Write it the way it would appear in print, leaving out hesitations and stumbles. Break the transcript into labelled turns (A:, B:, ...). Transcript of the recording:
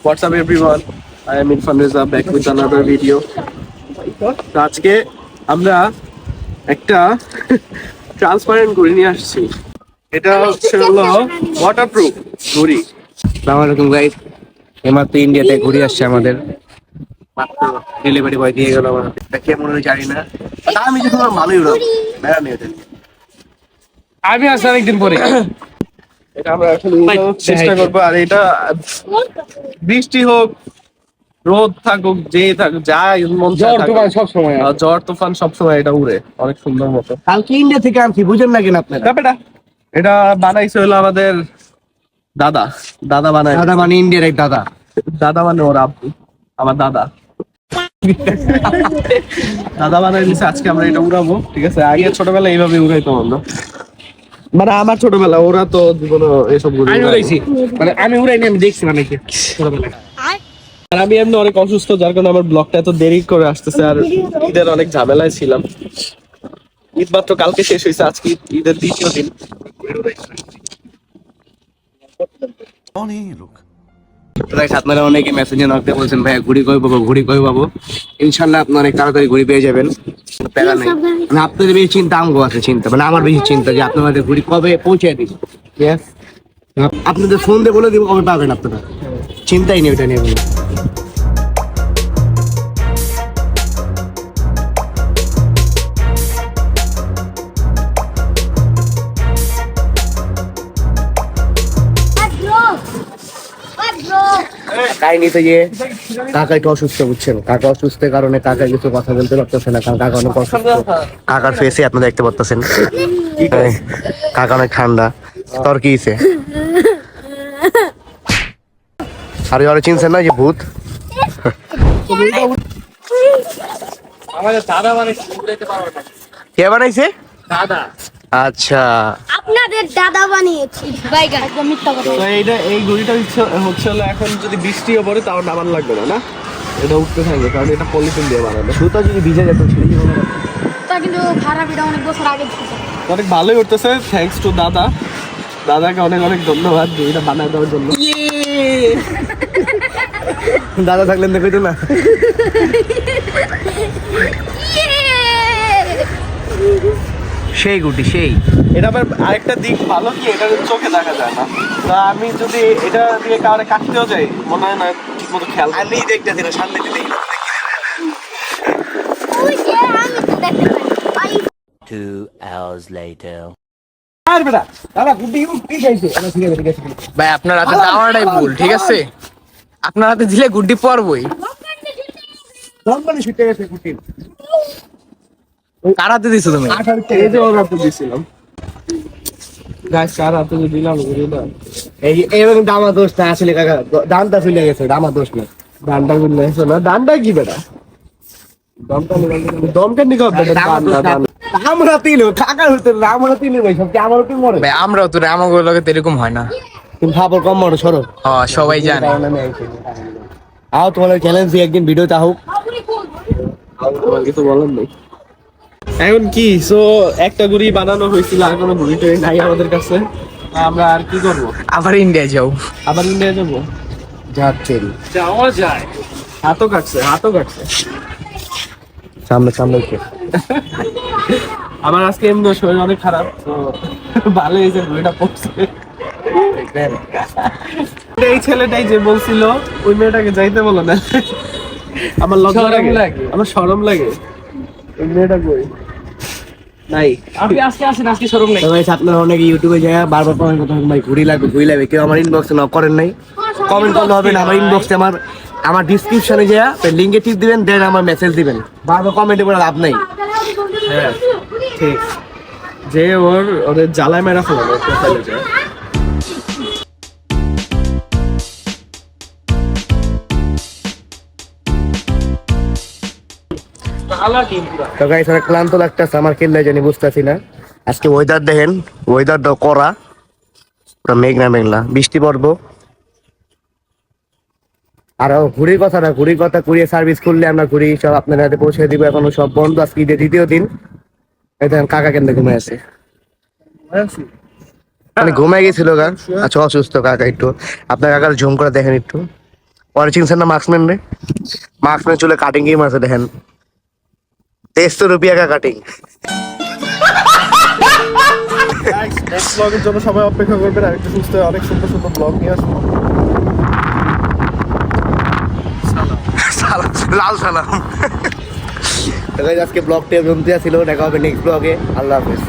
A: What's up everyone? I am Irfan Reza back with another video. আজকে আমরা একটা transparent ঘড়ি নিয়ে আসছি। এটা হচ্ছে হলো ওয়াটারপ্রুফ ঘড়ি।
B: আসসালামু আলাইকুম গাইস, এইমাত্র ইন্ডিয়াতে ঘুরে আসছে আমাদের মাত্র ডেলিভারি বয় দিয়ে গেল আমাদের। দেখে মনে হয় জানি না, আমি যখন ভালোই উড়াবো বেড়ানি ওদের।
A: আমি আসছি অনেকদিন পরে। এটা আমরা আসলে উড়ানোর চেষ্টা করবো। আর এটা বৃষ্টি হোক, রোদ থাকুক, যে থাকুক, যা মন চায় থাকুক,
B: সবসময়
A: ঝড় তুফান সবসময় এটা উড়ে অনেক সুন্দর মতো।
B: কালকে ইন্ডিয়া থেকে আনছি, বুঝেন না কেন আপনারা?
A: ব্যাপারটা এটা বানাইছে হলো আমাদের দাদা। দাদা বানায়,
B: দাদা মানে ইন্ডিয়ার এক দাদা।
A: দাদা মানে ওর আব্বু, আমার দাদা। দাদা বানাই দিছে। আজকে আমরা এটা উড়াবো, ঠিক আছে? আগে ছোটবেলায় এইভাবে উড়াইতাম আমরা, মানে আমার ছোটবেলা। ওরা তো জীবনে এসব
B: আমি উড়াইছি, মানে আমি উড়াইনি, আমি দেখছি মানে কি ছোটবেলায়।
A: আর আমি এমনি অনেক অসুস্থ, যার কারণে আমার ব্লগটা এত দেরি করে আসতেছে। আর ঈদের অনেক ঝামেলায় ছিলাম। ঈদ মাত্র কালকে শেষ হয়েছে, আজকে ঈদের দ্বিতীয় দিন।
B: আপনারা অনেকে মেসেঞ্জে নক দিয়ে বলছেন ভাই ঘুড়ি কই পাবো, ঘুড়ি কই পাবো। ইনশাল্লাহ আপনি অনেক তাড়াতাড়ি ঘুড়ি পেয়ে যাবেন, প্যারা নেই। মানে আপনাদের বেশি চিন্তা, আমগো আছে চিন্তা, মানে আমার বেশি চিন্তা যে আপনাদের ঘুড়ি কবে পৌঁছে দিন। আপনাদের ফোন দিয়ে বলে দিব কবে পাবেন আপনারা, চিন্তাই নেই ওটা নিয়ে কোনো। কাহিনীতে যে কাকা একটু অসুস্থ, বুঝছেন? কাকা অসুস্থের কারণে কাকা কিছু কথা বলতে পারতেছে না, কারণ কাকা অনেক অসুস্থ। কাকার ফেসে আপনারা দেখতে পারতেছেন, কাকা অনেক ঠান্ডা। তোর কি হয়েছে? আরে ওরা চিনছেন না যে ভূত?
A: আমাদের দাদা বানাইছে, উড়াইতে পারবে না।
B: কে বানাইছে?
A: দাদা।
B: আচ্ছা,
C: আপনাদের দাদা বানিয়েছে ভাই, একদম মিথ্যা কথা।
A: তো এই ঘড়িটা হচ্ছে হলো এখন যদি বৃষ্টিও পড়ে তাও নামান লাগবে না, না? এটা উঠতে থাকবে, কারণ এটা পলিথিন দিয়ে বানানো।
B: সুতা যদি ভিজে যেত ছিঁড়ে যাবে না।
C: তা কিন্তু খারাপ, এটা অনেক বছর আগে ছিল।
A: অনেক ভালোই উঠতেছে, থ্যাঙ্কস টু দাদা। দাদাকে অনেক অনেক ধন্যবাদ ঘড়িটা বানায় দেওয়ার জন্য।
B: দাদা থাকলেন দেখো না। সেই গুটি সেই।
A: এটা আবার আরেকটা দিক ভালো কি, এটা চোখে দেখা যায় না। তা আমি যদি এটা দিয়ে কাউরে কাটতেও যাই, মনে হয় না ঠিক মতো খেয়াল।
B: আমি দেখতেছি না, সামনে দিকে
C: ওই যে আমি তো দেখতে পাই।
D: 2 hours later.
B: আর বেটা দাদা গুটি কি খাইছে? ঠিক আছে ঠিক আছে।
E: ভাই আপনার হাতে দেওয়াটাই ভুল, ঠিক আছে? আপনার হাতে দিলে গুড্ডি পড়বই।
B: কোম্পানি ছুটে গেছে গুটি।
E: কার হাতে দিছো তুমি?
A: এই যে ওর হাতে দিয়েছিলাম। গাছ কার হাতে যে দিলাম ঘড়িটা,
B: এই এরকম কিন্তু আমার দোষ না আসলে কাকা, দানটা ফেলে গেছে, এটা আমার দোষ না।
A: ডান্ডা গুলো এসো না। ডান্ডা কি বেটা? দমটা নিকো বেটা।
B: আমরা তিন কাকার হইতে আমরা তিন ভাই, সব কি আমার কি মরে?
E: ভাই আমরাও তো আমাগুলো লোকে এরকম হয় না।
B: তুমি ভাবো কম মরে সরো।
E: হ্যাঁ সবাই জানে।
B: আও তোমার চ্যালেঞ্জ দিয়ে একদিন ভিডিওতে আও।
A: আমার কিছু বলার নেই এখন কি। সো একটা ঘড়ি বানানো হয়েছিল, আর কোনো ঘড়ি টড়ি নাই আমাদের কাছে। আমরা আর কি করবো?
E: আবার ইন্ডিয়া যাও।
A: আবার ইন্ডিয়া যাবো।
B: যাচ্ছেন
A: যাওয়া যায়। হাতও কাটছে, হাতও কাটছে।
B: সামনে সামনে উঠে।
A: আমার আজকে এমনি শরীর অনেক খারাপ, তো ভালো হয়েছে ঘড়িটা পড়ছে। এই ছেলেটাই যে বলছিল ওই মেয়েটাকে যাইতে বলো না। আমার লজ্জা লাগে, আমার শরম লাগে। ওই মেয়েটা কই নাই।
E: আপনি আজকে আসেন, আজকে শরম নাই।
B: তো গাইস আপনারা অনেকে ইউটিউবে যায় বারবার কমেন্ট করতে থাকেন ভাই ঘুরি লাগবে ঘুরি লাগবে, কেউ আমার ইনবক্সে নক করেন নাই। কমেন্ট করলে হবে না, আমার ইনবক্সে আমার ডিসক্রিপশনে যায় লিংকে টিপ দিবেন, দেন আমার মেসেজ দিবেন। বারবার কমেন্টে করে লাভ নাই।
A: হ্যাঁ ঠিক, যে ওদের জ্বালায় মেরা ফেলানো প্রোফাইলে যায়।
B: তো গাইস অনেক ক্লান্ত লাগতেছে আমার, কেল্লা জানি বুঝতেছি না। আজকে ওয়েদার দেখেন, ওয়েদারটা করা পুরো মেঘনা মেঘলা, বৃষ্টি পড়বো। আর ঘুড়ির কথা না, ঘুড়ির কথা কুরিয়ার সার্ভিস করলে আমরা ঘুড়ি সব আপনার হাতে পৌঁছে দিব। এখনো সব বন্ধ, আজকে ঈদের দ্বিতীয় দিন। এই দেখেন কাকা কেন ঘুমায় আছে, মানে ঘুমায় গেছিল গা। আচ্ছা অসুস্থ কাকা, একটু আপনার কাকার ঝুম করে দেখেন একটু। পরে চিনছেন না মার্কসম্যান রে? মার্কসম্যান চুলে কাটিং গেম আছে দেখেন, 300 রুপিয়া কা কাটিং।
A: নেক্সট ব্লগের জন্য সবাই অপেক্ষা করবেন, আরেকটু সুস্থ হয়ে অনেক সুন্দর সুন্দর ব্লগ নিয়ে আসবো।
B: লাল সালাম। আজকে ব্লগটা জমতে ছিল, দেখা হবে নেক্সট ব্লগে। আল্লাহ হাফেজ।